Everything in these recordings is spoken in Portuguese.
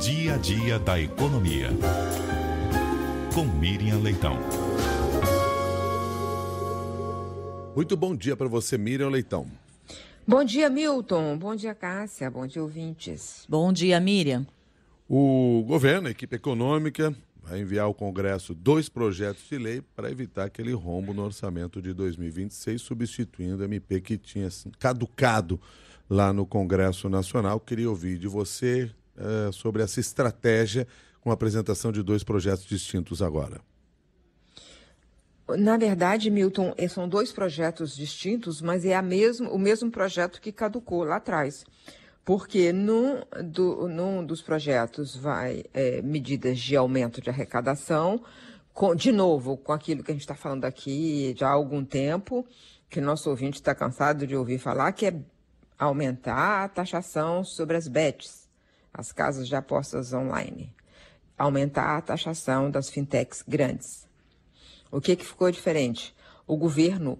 Dia a dia da economia. Com Miriam Leitão. Muito bom dia para você, Miriam Leitão. Bom dia, Milton. Bom dia, Cássia. Bom dia, ouvintes. Bom dia, Miriam. O governo, a equipe econômica, vai enviar ao Congresso 2 projetos de lei para evitar aquele rombo no orçamento de 2026, substituindo o MP que tinha caducado lá no Congresso Nacional. Queria ouvir de você sobre essa estratégia com a apresentação de 2 projetos distintos agora. Na verdade, Milton, são 2 projetos distintos, mas é o mesmo projeto que caducou lá atrás. Porque num dos projetos vai medidas de aumento de arrecadação, de novo, com aquilo que a gente está falando aqui já há algum tempo, que nosso ouvinte está cansado de ouvir falar, que é aumentar a taxação sobre as bets, as casas de apostas online. Aumentar a taxação das fintechs grandes. O que ficou diferente? O governo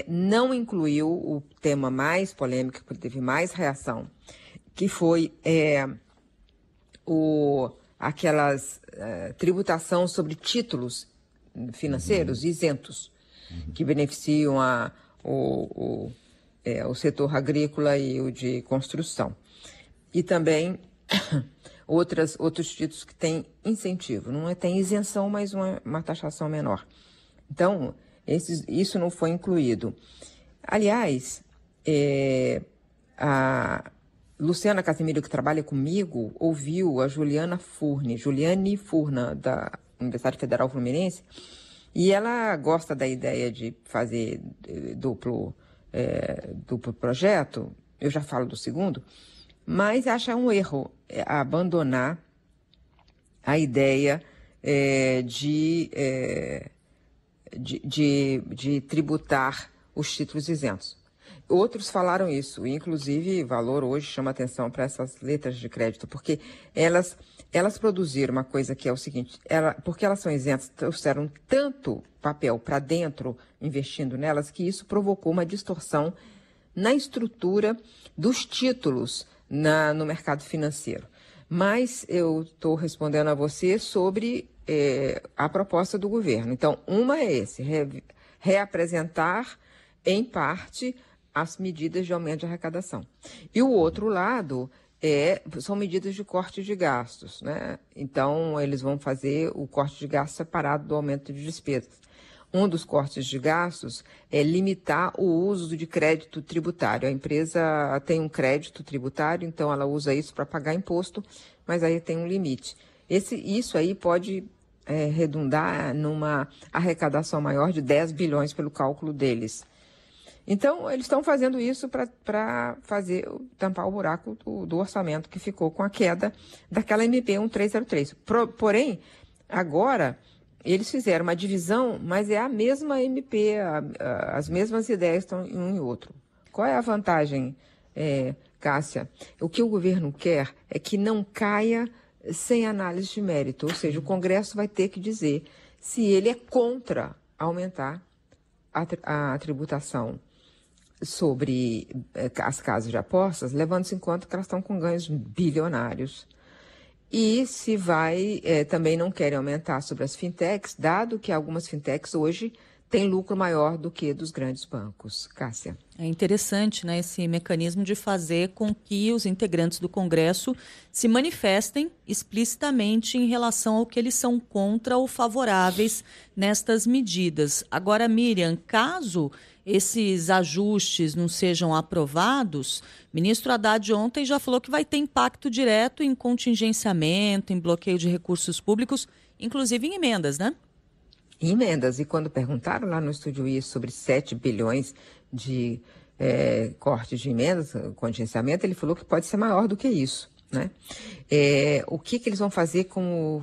não incluiu o tema mais polêmico, que teve mais reação, que foi aquelas tributação sobre títulos financeiros isentos, que beneficiam o setor agrícola e o de construção. E também outros títulos que têm incentivo, tem isenção, mas uma taxação menor. Então, isso não foi incluído. Aliás, a Luciana Casimiro, que trabalha comigo, ouviu a Juliane Furna, da Universidade Federal Fluminense, e ela gosta da ideia de fazer duplo projeto. Eu já falo do segundo, mas acha um erro abandonar a ideia de tributar os títulos isentos. Outros falaram isso, inclusive Valor hoje chama atenção para essas letras de crédito, porque elas produziram uma coisa que é o seguinte, porque elas são isentas, trouxeram tanto papel para dentro, investindo nelas, que isso provocou uma distorção na estrutura dos títulos no mercado financeiro. Mas eu estou respondendo a você sobre a proposta do governo. Então, uma é reapresentar, em parte, as medidas de aumento de arrecadação. E o outro lado são medidas de corte de gastos, né? Então, eles vão fazer o corte de gastos separado do aumento de despesas. Um dos cortes de gastos é limitar o uso de crédito tributário. A empresa tem um crédito tributário, então ela usa isso para pagar imposto, mas aí tem um limite. Isso aí pode redundar numa arrecadação maior de 10 bilhões pelo cálculo deles. Então, eles estão fazendo isso para tampar o buraco do orçamento que ficou com a queda daquela MP 1303. Porém, agora, eles fizeram uma divisão, mas é a mesma MP, as mesmas ideias estão em um e outro. Qual é a vantagem, Cássia? O que o governo quer é que não caia sem análise de mérito, ou seja, o Congresso vai ter que dizer se ele é contra aumentar a tributação sobre as casas de apostas, levando-se em conta que elas estão com ganhos bilionários. E se também não querem aumentar sobre as fintechs, dado que algumas fintechs hoje têm lucro maior do que dos grandes bancos. Cássia. É interessante, né, esse mecanismo de fazer com que os integrantes do Congresso se manifestem explicitamente em relação ao que eles são contra ou favoráveis nestas medidas. Agora, Miriam, caso esses ajustes não sejam aprovados, o ministro Haddad ontem já falou que vai ter impacto direto em contingenciamento, em bloqueio de recursos públicos, inclusive em emendas, né? Emendas. E quando perguntaram lá no Estúdio I sobre 7 bilhões de corte de emendas, contingenciamento, ele falou que pode ser maior do que isso, né? O que eles vão fazer com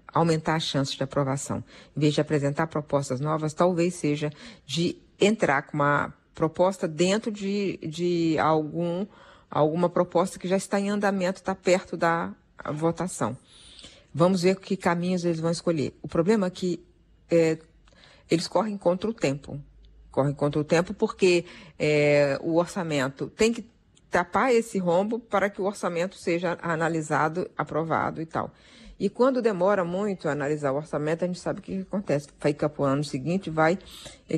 aumentar as chances de aprovação? Em vez de apresentar propostas novas, talvez seja de entrar com uma proposta dentro de alguma proposta que já está em andamento, está perto da votação. Vamos ver que caminhos eles vão escolher. O problema é que eles correm contra o tempo. Correm contra o tempo porque o orçamento tem que tapar esse rombo para que o orçamento seja analisado, aprovado e tal. E quando demora muito a analisar o orçamento, a gente sabe o que acontece. Fica para o ano seguinte, vai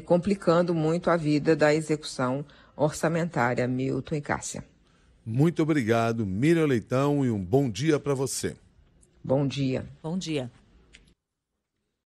complicando muito a vida da execução orçamentária. Milton e Cássia. Muito obrigado, Miriam Leitão, e um bom dia para você. Bom dia. Bom dia.